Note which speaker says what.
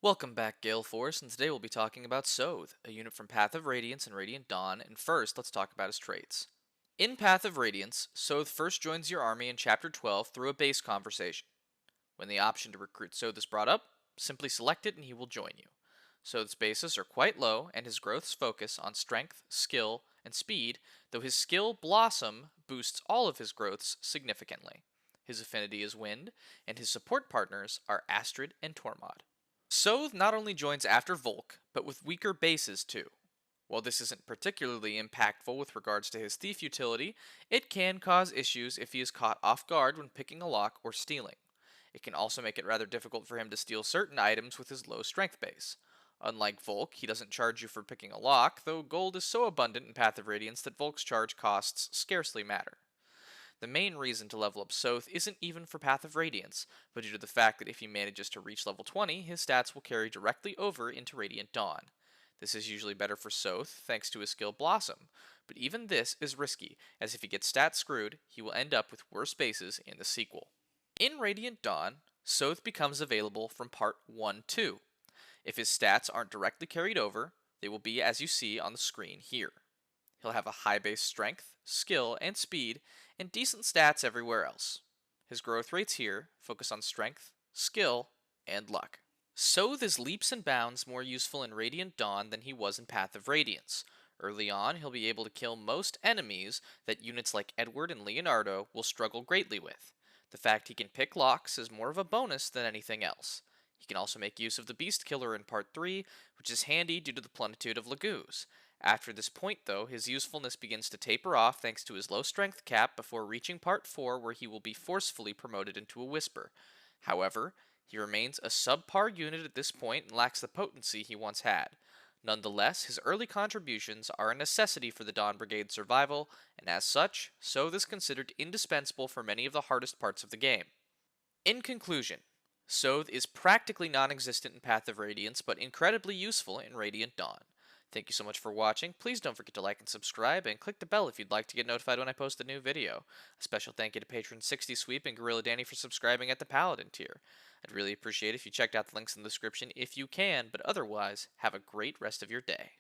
Speaker 1: Welcome back, Gale Force, and today we'll be talking about Sothe, a unit from Path of Radiance and Radiant Dawn, and first, let's talk about his traits. In Path of Radiance, Sothe first joins your army in Chapter 12 through a base conversation. When the option to recruit Sothe is brought up, simply select it and he will join you. Sothe's bases are quite low, and his growths focus on strength, skill, and speed, though his skill Blossom boosts all of his growths significantly. His affinity is wind, and his support partners are Astrid and Tormod. Sothe not only joins after Volk, but with weaker bases too. While this isn't particularly impactful with regards to his thief utility, it can cause issues if he is caught off guard when picking a lock or stealing. It can also make it rather difficult for him to steal certain items with his low strength base. Unlike Volk, he doesn't charge you for picking a lock, though gold is so abundant in Path of Radiance that Volk's charge costs scarcely matter. The main reason to level up Sothe isn't even for Path of Radiance, but due to the fact that if he manages to reach level 20, his stats will carry directly over into Radiant Dawn. This is usually better for Sothe, thanks to his skill Blossom, but even this is risky, as if he gets stats screwed, he will end up with worse bases in the sequel. In Radiant Dawn, Sothe becomes available from Part 1-2. If his stats aren't directly carried over, they will be as you see on the screen here. He'll have a high base strength, skill, and speed, and decent stats everywhere else. His growth rates here focus on strength, skill, and luck. Sothe is leaps and bounds more useful in Radiant Dawn than he was in Path of Radiance. Early on, he'll be able to kill most enemies that units like Edward and Leonardo will struggle greatly with. The fact he can pick locks is more of a bonus than anything else. He can also make use of the Beast Killer in Part 3, which is handy due to the plenitude of Lagoos. After this point, though, his usefulness begins to taper off thanks to his low strength cap before reaching Part 4, where he will be forcefully promoted into a Whisper. However, he remains a subpar unit at this point and lacks the potency he once had. Nonetheless, his early contributions are a necessity for the Dawn Brigade's survival, and as such, Sothe is considered indispensable for many of the hardest parts of the game. In conclusion, Sothe is practically non-existent in Path of Radiance, but incredibly useful in Radiant Dawn. Thank you so much for watching. Please don't forget to like and subscribe, and click the bell if you'd like to get notified when I post a new video. A special thank you to patron 60 Sweep and Gorilla Danny for subscribing at the Paladin tier. I'd really appreciate it if you checked out the links in the description if you can, but otherwise, have a great rest of your day.